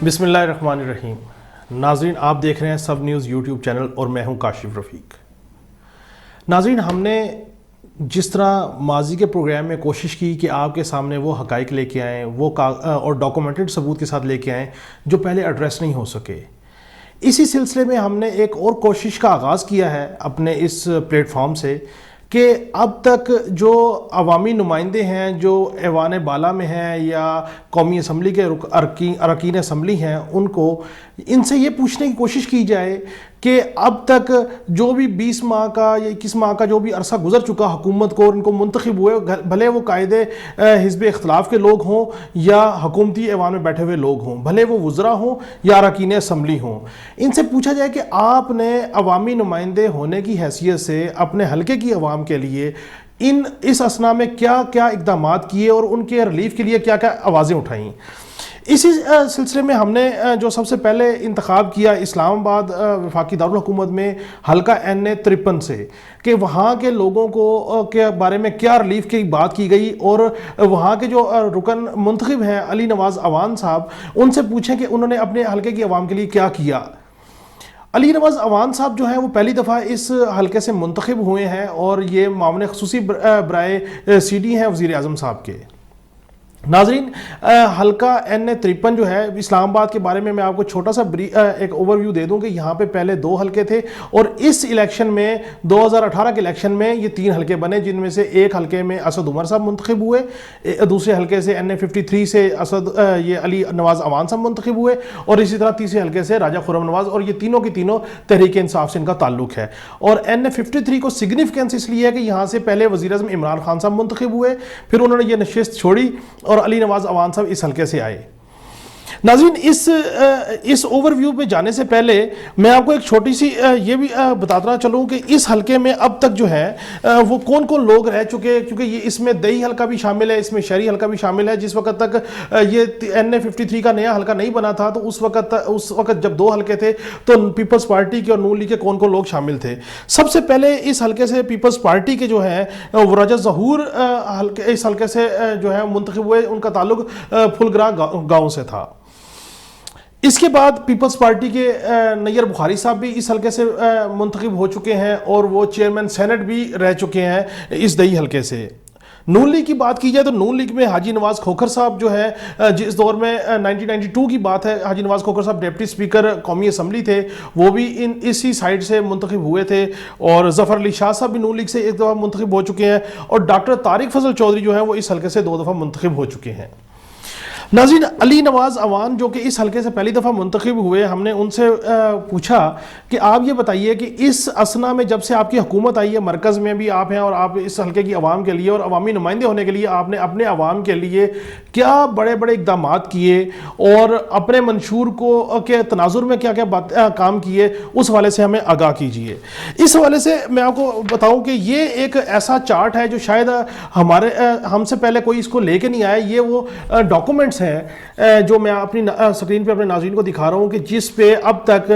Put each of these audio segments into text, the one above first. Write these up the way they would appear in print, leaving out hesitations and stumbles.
بسم اللہ الرحمن الرحیم. ناظرین، آپ دیکھ رہے ہیں سب نیوز یوٹیوب چینل اور میں ہوں کاشف رفیق. ناظرین، ہم نے جس طرح ماضی کے پروگرام میں کوشش کی کہ آپ کے سامنے وہ حقائق لے کے آئیں، وہ اور ڈاکومنٹڈ ثبوت کے ساتھ لے کے آئیں جو پہلے ایڈریس نہیں ہو سکے، اسی سلسلے میں ہم نے ایک اور کوشش کا آغاز کیا ہے اپنے اس پلیٹ فارم سے کہ اب تک جو عوامی نمائندے ہیں جو ایوان بالا میں ہیں یا قومی اسمبلی کے اراکین اسمبلی ہیں، ان سے یہ پوچھنے کی کوشش کی جائے کہ اب تک جو بھی 20 ماہ کا یا 21 ماہ کا جو بھی عرصہ گزر چکا حکومت کو، ان کو منتخب ہوئے، بھلے وہ قائد حزب اختلاف کے لوگ ہوں یا حکومتی ایوان میں بیٹھے ہوئے لوگ ہوں، بھلے وہ وزراء ہوں یا اراکین اسمبلی ہوں، ان سے پوچھا جائے کہ آپ نے عوامی نمائندے ہونے کی حیثیت سے اپنے حلقے کی عوام کے لیے اس اثنا میں کیا کیا اقدامات کیے اور ان کے ریلیف کے لیے کیا کیا آوازیں اٹھائیں. اسی سلسلے میں ہم نے جو سب سے پہلے انتخاب کیا اسلام آباد وفاقی دارالحکومت میں حلقہ NA 53 سے، کہ وہاں کے لوگوں کو کے بارے میں کیا ریلیف کی بات کی گئی، اور وہاں کے جو رکن منتخب ہیں علی نواز اعوان صاحب، ان سے پوچھیں کہ انہوں نے اپنے حلقے کی عوام کے لیے کیا کیا. علی نواز اعوان صاحب جو ہیں وہ پہلی دفعہ اس حلقے سے منتخب ہوئے ہیں اور یہ معاون خصوصی برائے CD ہیں وزیر اعظم صاحب کے. ناظرین، حلقہ NA 53 جو ہے اسلام آباد کے بارے میں آپ کو چھوٹا سا ایک اوور ویو دے دوں کہ یہاں پہ پہلے 2 حلقے تھے، اور اس الیکشن میں 2018 کے الیکشن میں یہ 3 حلقے بنے، جن میں سے ایک حلقے میں اسد عمر صاحب منتخب ہوئے، دوسرے حلقے سے NA 53 سے یہ علی نواز اعوان صاحب منتخب ہوئے، اور اسی طرح تیسرے حلقے سے راجہ خرم نواز، اور یہ تینوں کی تینوں تحریک انصاف سے ان کا تعلق ہے. اور NA 53 کو سگنیفیکنس اس لیے ہے کہ یہاں سے پہلے وزیر اعظم عمران خان صاحب منتخب ہوئے، پھر انہوں نے یہ نشست چھوڑی اور علی نواز اعوان صاحب اس حلقے سے آئے. ناظرین، اس اوور ویو پہ جانے سے پہلے میں آپ کو ایک چھوٹی سی یہ بھی بتاتا چلوں کہ اس حلقے میں اب تک جو ہے وہ کون کون لوگ رہ چکے، کیونکہ یہ اس میں دیہی حلقہ بھی شامل ہے، اس میں شہری حلقہ بھی شامل ہے. جس وقت تک یہ NA 53 کا نیا حلقہ نہیں بنا تھا تو اس وقت جب 2 حلقے تھے تو پیپلز پارٹی کے اور نون لیگ کے کون کون لوگ شامل تھے. سب سے پہلے اس حلقے سے پیپلز پارٹی کے جو ہیں راجہ ظہور اس حلقے سے جو ہے منتخب ہوئے، ان کا تعلق پھلگرا گاؤں سے تھا. اس کے بعد پیپلز پارٹی کے نیر بخاری صاحب بھی اس حلقے سے منتخب ہو چکے ہیں اور وہ چیئرمین سینٹ بھی رہ چکے ہیں اس دیہی حلقے سے. نون لیگ کی بات کی جائے تو نون لیگ میں حاجی نواز کھوکھر صاحب جو ہے، جس دور میں 1992 کی بات ہے، حاجی نواز کھوکھر صاحب ڈپٹی اسپیکر قومی اسمبلی تھے، وہ بھی اسی سائیڈ سے منتخب ہوئے تھے. اور ظفر علی شاہ صاحب بھی نون لیگ سے ایک دفعہ منتخب ہو چکے ہیں، اور ڈاکٹر طارق فضل چودھری جو ہیں وہ اس حلقے سے 2 دفعہ منتخب ہو چکے ہیں. ناظرین، علی نواز اعوان جو کہ اس حلقے سے پہلی دفعہ منتخب ہوئے، ہم نے ان سے پوچھا کہ آپ یہ بتائیے کہ اس اثنا میں جب سے آپ کی حکومت آئی ہے، مرکز میں بھی آپ ہیں اور آپ اس حلقے کی عوام کے لیے اور عوامی نمائندے ہونے کے لیے آپ نے اپنے عوام کے لیے کیا بڑے بڑے اقدامات کیے اور اپنے منشور کے تناظر میں کیا کیا کام کیے، اس حوالے سے ہمیں آگاہ کیجیے. اس حوالے سے میں آپ کو بتاؤں کہ یہ ایک ایسا چارٹ ہے جو شاید ہم سے پہلے کوئی اس کو لے کے نہیں آیا. یہ وہ ڈاکومنٹس ہیں جو میں اپنی سکرین پہ اپنے ناظرین کو دکھا رہا ہوں کہ جس پہ اب تک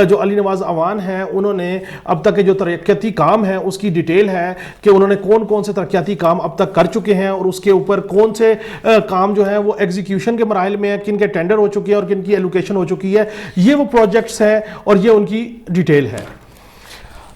جو علی نواز اعوان ہیں انہوں نے اب تک کے جو ترقیاتی کام ہیں اس کی ڈیٹیل ہے کہ انہوں نے کون کون سے ترقیاتی کام اب تک کر چکے ہیں اور اس کے اوپر کون سے کام جو ہیں وہ ایگزیکیوشن کے مراحل میں ہیں، کن کے ٹینڈر ہو چکے ہیں اور کن کی ایلوکیشن ہو چکی ہے. یہ وہ پروجیکٹس ہیں اور یہ ان کی ڈیٹیل ہے.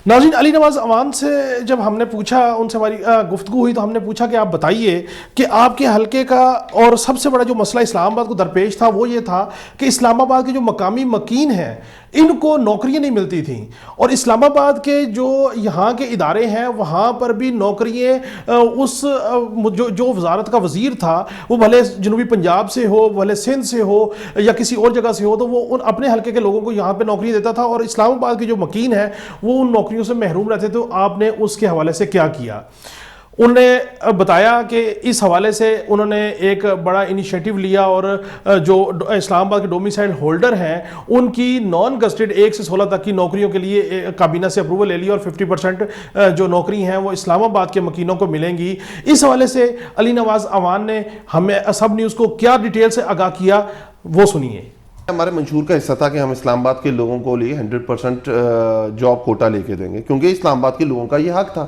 ناظرین، علی نواز اعوان سے جب ہم نے پوچھا، ان سے ہماری گفتگو ہوئی تو ہم نے پوچھا کہ آپ بتائیے کہ آپ کے حلقے کا اور سب سے بڑا جو مسئلہ اسلام آباد کو درپیش تھا وہ یہ تھا کہ اسلام آباد کے جو مقامی مکین ہیں ان کو نوکریاں نہیں ملتی تھیں، اور اسلام آباد کے جو یہاں کے ادارے ہیں وہاں پر بھی نوکریاں اس جو وزارت کا وزیر تھا وہ بھلے جنوبی پنجاب سے ہو، بھلے سندھ سے ہو یا کسی اور جگہ سے ہو، تو وہ اپنے حلقے کے لوگوں کو یہاں پہ نوکری دیتا تھا، اور اسلام آباد کے جو مکین ہیں وہ ان نوکریوں سے محروم رہتے. تو آپ نے اس کے حوالے سے کیا کیا؟ انہوں نے بتایا کہ اس حوالے سے انہوں نے ایک بڑا انیشیٹو لیا اور جو اسلام آباد کے ڈومیسائل ہولڈر ہیں ان کی نان گزٹڈ 1 سے 16 تک کی نوکریوں کے لیے کابینہ سے اپروول لے لی اور 50% جو نوکری ہیں وہ اسلام آباد کے مکینوں کو ملیں گی. اس حوالے سے علی نواز اعوان نے ہمیں سب نیوز کو کیا ڈیٹیل سے آگاہ کیا، وہ سنیے. ہمارے منشور کا حصہ تھا کہ ہم اسلام آباد کے لوگوں کو لیے 100% جاب کوٹا لے کے دیں گے، کیونکہ اسلام آباد کے لوگوں کا یہ حق تھا.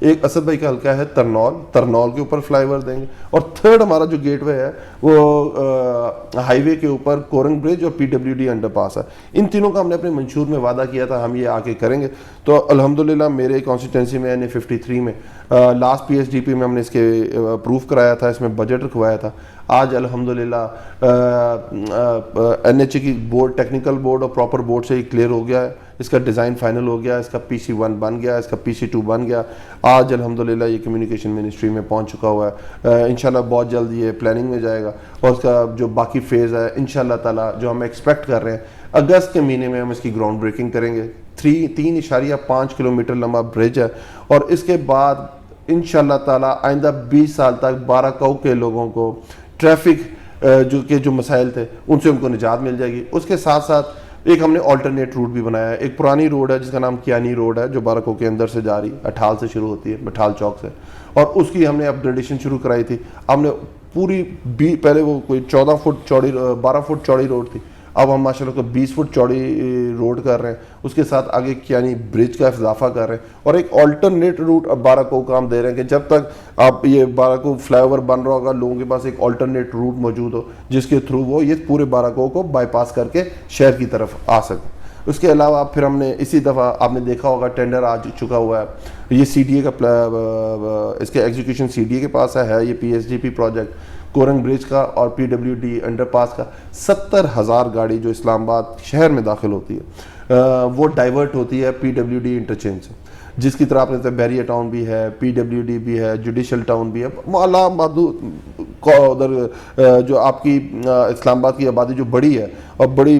ایک اسد بھائی کا حلقہ ہے ترنول کے اوپر فلائی اوور دیں گے, اور تھرڈ ہمارا جو گیٹ وے ہے وہ ہائی وے کے اوپر کورنگ برج اور PWD انڈر پاس ہے. ان تینوں کا ہم نے اپنے منشور میں وعدہ کیا تھا ہم یہ آ کے کریں گے. تو الحمدللہ میرے کانسٹیٹوینسی میں NA53 میں لاسٹ PSDP میں ہم نے اس کے اپروو کرایا تھا, اس میں بجٹ رکھوایا تھا. آج الحمدللہ NHA کی بورڈ, ٹیکنیکل بورڈ اور پراپر بورڈ سے یہ کلیئر ہو گیا ہے. اس کا ڈیزائن فائنل ہو گیا, اس کا PC1 بن گیا, اس کا PC2 بن گیا. آج الحمدللہ یہ کمیونیکیشن منسٹری میں پہنچ چکا ہوا ہے. انشاءاللہ بہت جلد یہ پلاننگ میں جائے گا, اور اس کا جو باقی فیز ہے انشاءاللہ تعالیٰ جو ہم ایکسپیکٹ کر رہے ہیں اگست کے مہینے میں ہم اس کی گراؤنڈ بریکنگ کریں گے. 3.5 کلومیٹر لمبا برج ہے, اور اس کے بعد انشاءاللہ تعالیٰ آئندہ 20 سال تک باراکاؤ کے لوگوں کو ٹریفک جو مسائل تھے ان سے ان کو نجات مل جائے گی. اس کے ساتھ ساتھ ایک ہم نے آلٹرنیٹ روٹ بھی بنایا ہے. ایک پرانی روڈ ہے جس کا نام کیانی روڈ ہے, جو باراکاؤ کے اندر سے جاری اٹھال سے شروع ہوتی ہے, مٹھال چوک سے, اور اس کی ہم نے اپ گریڈیشن شروع کرائی تھی. ہم نے پوری پہلے وہ کوئی 12 فٹ چوڑی روڈ تھی, اب ہم ماشاءاللہ کو 20 فٹ چوڑی روڈ کر رہے ہیں. اس کے ساتھ آگے کیانی برج کا اضافہ کر رہے ہیں, اور ایک آلٹرنیٹ روٹ اب باراکاؤ کا ہم دے رہے ہیں کہ جب تک آپ یہ باراکاؤ فلائی اوور بن رہا ہوگا لوگوں کے پاس ایک آلٹرنیٹ روٹ موجود ہو جس کے تھرو وہ یہ پورے باراکاؤ کو بائی پاس کر کے شہر کی طرف آ سکیں. اس کے علاوہ پھر ہم نے اسی دفعہ آپ نے دیکھا ہوگا ٹینڈر آ چکا ہوا ہے, یہ CDA کا اس کے ایگزیکیوشن CDA کے پاس ہے. یہ PSDP پروجیکٹ کورنگ برج کا اور PWD انڈر پاس کا 70,000 گاڑی جو اسلام آباد شہر میں داخل ہوتی ہے وہ ڈائیورٹ ہوتی ہے PWD انٹرچینج سے, جس کی طرح آپ نے بحریہ ٹاؤن بھی ہے, PWD بھی ہے, جوڈیشل ٹاؤن بھی ہے. معلا ادھر جو آپ کی اسلام آباد کی آبادی جو بڑی ہے اور بڑی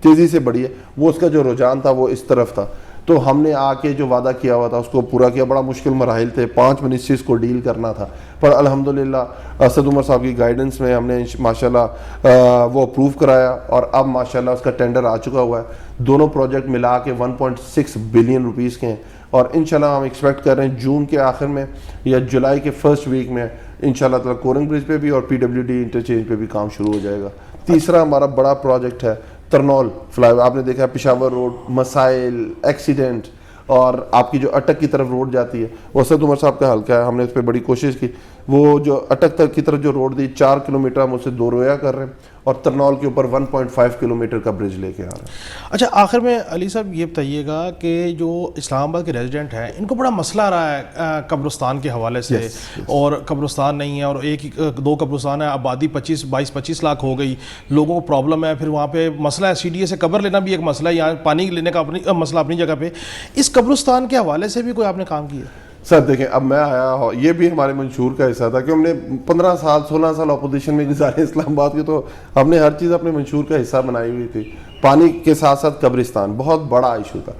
تیزی سے بڑی ہے, وہ اس کا جو رجحان تھا وہ اس طرف تھا. تو ہم نے آ کے جو وعدہ کیا ہوا تھا اس کو پورا کیا. بڑا مشکل مراحل تھے, 5 منسٹریز کو ڈیل کرنا تھا, پر الحمدللہ اسد عمر صاحب کی گائیڈنس میں ہم نے ماشاءاللہ وہ اپروو کرایا, اور اب ماشاءاللہ اس کا ٹینڈر آ چکا ہوا ہے. دونوں پروجیکٹ ملا کے 1.6 بلین روپیز کے ہیں, اور انشاءاللہ ہم ایکسپیکٹ کر رہے ہیں جون کے آخر میں یا جولائی کے فرسٹ ویک میں انشاءاللہ تعالیٰ کورنگ برج پہ بھی اور PWD انٹرچینج پہ بھی کام شروع ہو جائے گا. تیسرا ہمارا بڑا پروجیکٹ ہے ترنول فلائی اوور. آپ نے دیکھا پشاور روڈ, مسائل, ایکسیڈنٹ, اور آپ کی جو اٹک کی طرف روڈ جاتی ہے وہ اسد عمر صاحب کا حلقہ ہے. ہم نے اس پہ بڑی کوشش کی. وہ جو اٹک تک کی طرف جو روڈ دی 4 کلومیٹر ہم اسے 2 رویا کر رہے ہیں, اور ترنول کے اوپر 1.5 کلومیٹر کا برج لے کے آ رہے ہیں. اچھا, آخر میں علی صاحب یہ بتائیے گا کہ جو اسلام آباد کے ریزیڈنٹ ہیں ان کو بڑا مسئلہ آ رہا ہے قبرستان کے حوالے سے, اور قبرستان نہیں ہے, اور 1-2 قبرستان ہے, آبادی 22-25 لاکھ ہو گئی, لوگوں کو پرابلم ہے. پھر وہاں پہ مسئلہ ہے CDA سے قبر لینا بھی ایک مسئلہ ہے, یہاں پانی لینے کا مسئلہ اپنی جگہ پہ. اس قبرستان کے حوالے سے بھی کوئی آپ نے کام کیا؟ سر دیکھیں, اب میں آیا یہ بھی ہمارے منشور کا حصہ تھا کہ ہم نے 16 سال اپوزیشن میں گزارے اسلام آباد کے, تو ہم نے ہر چیز اپنے منشور کا حصہ بنائی ہوئی تھی. پانی کے ساتھ ساتھ قبرستان بہت بڑا ایشو تھا.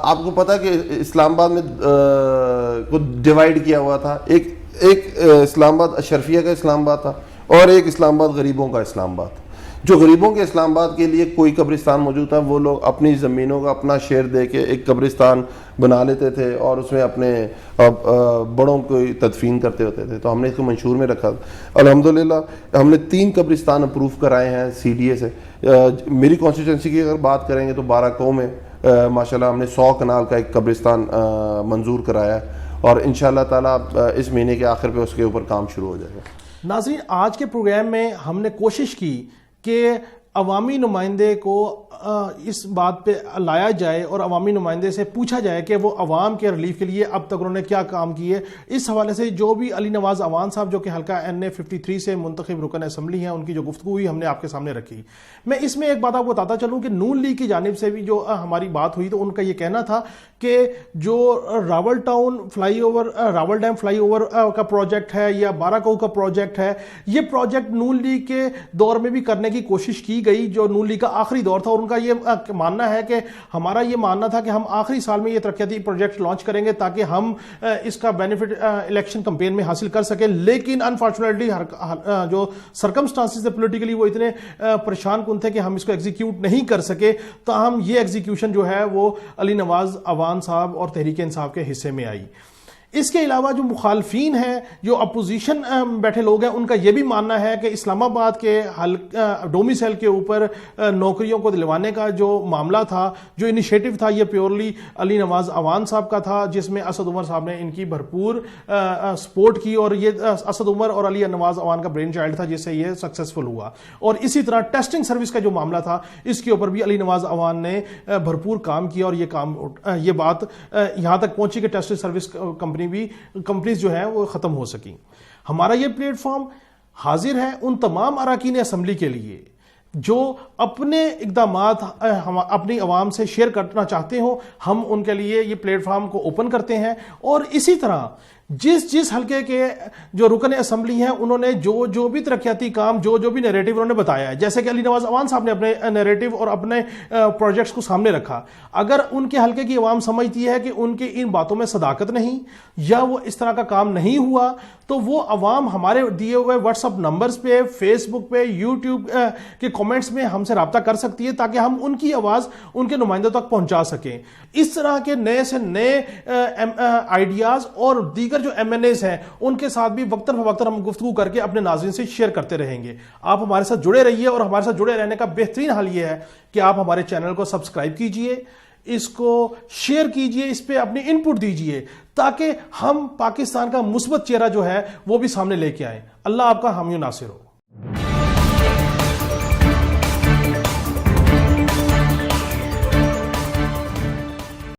آپ کو پتا کہ اسلام آباد میں کو ڈیوائیڈ کیا ہوا تھا, ایک اسلام آباد اشرفیہ کا اسلام آباد تھا, اور ایک اسلام آباد غریبوں کا اسلام آباد. جو غریبوں کے اسلام آباد کے لیے کوئی قبرستان موجود تھا وہ لوگ اپنی زمینوں کا اپنا شیئر دے کے ایک قبرستان بنا لیتے تھے, اور اس میں اپنے بڑوں کو تدفین کرتے ہوتے تھے. تو ہم نے اس کو منشور میں رکھا. الحمدللہ ہم نے 3 قبرستان اپروو کرائے ہیں CDA سے. میری کانسٹیٹوینسی کی اگر بات کریں گے تو باراکاؤ میں ماشاءاللہ ہم نے 100 کنال کا ایک قبرستان منظور کرایا ہے, اور انشاءاللہ تعالیٰ اس مہینے کے آخر پہ اس کے اوپر کام شروع ہو جائے گا. ناظرین, آج کے پروگرام میں ہم نے کوشش کی کہ عوامی نمائندے کو اس بات پہ لایا جائے اور عوامی نمائندے سے پوچھا جائے کہ وہ عوام کے ریلیف کے لیے اب تک انہوں نے کیا کام کیے. اس حوالے سے جو بھی علی نواز اعوان صاحب جو کہ حلقہ NA53 سے منتخب رکن اسمبلی ہیں, ان کی جو گفتگو ہوئی ہم نے آپ کے سامنے رکھی. میں اس میں ایک بات آپ کو بتاتا چلوں کہ نون لیگ کی جانب سے بھی جو ہماری بات ہوئی تو ان کا یہ کہنا تھا کہ جو راول ڈیم فلائی اوور کا پروجیکٹ ہے یا باراکاؤ کا پروجیکٹ ہے, یہ پروجیکٹ نون لیگ کے دور میں بھی کرنے کی کوشش کی گئی جو نون لیگ کا آخری دور تھا. اور ان کا یہ ماننا ہے کہ ہمارا یہ ماننا تھا کہ ہم آخری سال میں یہ ترقیاتی پروجیکٹ لانچ کریں گے تاکہ ہم اس کا بینیفٹ الیکشن کمپین میں حاصل کر سکیں. لیکن انفارچونیٹلی جو سرکمسٹانسز تھے پولیٹیکلی وہ اتنے پریشان کن تھے کہ ہم اس کو ایگزیکیوٹ نہیں کر سکے. تاہم یہ ایگزیکیوشن جو ہے وہ علی نواز اعوان صاحب اور تحریک انصاف کے حصے میں آئی. اس کے علاوہ جو مخالفین ہیں, جو اپوزیشن بیٹھے لوگ ہیں, ان کا یہ بھی ماننا ہے کہ اسلام آباد کے ڈومیسائل کے اوپر نوکریوں کو دلوانے کا جو معاملہ تھا, جو انیشیٹو تھا, یہ پیورلی علی نواز اعوان صاحب کا تھا, جس میں اسد عمر صاحب نے ان کی بھرپور سپورٹ کی, اور یہ اسد عمر اور علی نواز اعوان کا برین چائلڈ تھا, جس سے یہ سکسیسفل ہوا. اور اسی طرح ٹیسٹنگ سروس کا جو معاملہ تھا, اس کے اوپر بھی علی نواز اعوان نے بھرپور کام کیا, اور یہ بات یہاں تک پہنچی کہ ٹیسٹنگ سروس کمپنیز جو ہیں وہ ختم ہو سکیں. ہمارا یہ پلیٹ فارم حاضر ہے ان تمام اراکین اسمبلی کے لیے جو اپنے اقدامات اپنی عوام سے شیئر کرنا چاہتے ہوں. ہم ان کے لیے یہ پلیٹ فارم کو اوپن کرتے ہیں, اور اسی طرح جس حلقے کے جو رکن اسمبلی ہیں انہوں نے جو بھی ترقیاتی کام, جو بھی نیریٹو انہوں نے بتایا ہے, جیسے کہ علی نواز اعوان صاحب نے اپنے نیریٹو اور اپنے پروجیکٹس کو سامنے رکھا, اگر ان کے حلقے کی عوام سمجھتی ہے کہ ان کی ان باتوں میں صداقت نہیں یا وہ اس طرح کا کام نہیں ہوا, تو وہ عوام ہمارے دیے ہوئے واٹس ایپ نمبرز پہ, فیس بک پہ, یوٹیوب کے کامنٹس میں ہم سے رابطہ کر سکتی ہے, تاکہ ہم ان کی آواز ان کے نمائندوں تک پہنچا سکیں. اس طرح کے نئے سے نئے آئیڈیاز اور دیگر جو ایم این ایز ہیں ان کے ساتھ بھی وقتاً فوقتاً ہم گفتگو کر کے اپنے ناظرین سے شیئر کرتے رہیں گے. آپ ہمارے ساتھ جڑے رہیے, اور ہمارے ساتھ جڑے رہنے کا بہترین حل یہ ہے کہ آپ ہمارے چینل کو سبسکرائب کیجئے, اس کو شیئر کیجئے, اس پہ اپنی ان پٹ دیجئے, تاکہ ہم پاکستان کا مثبت چہرہ جو ہے وہ بھی سامنے لے کے آئیں. اللہ آپ کا حامی و ناصر ہو.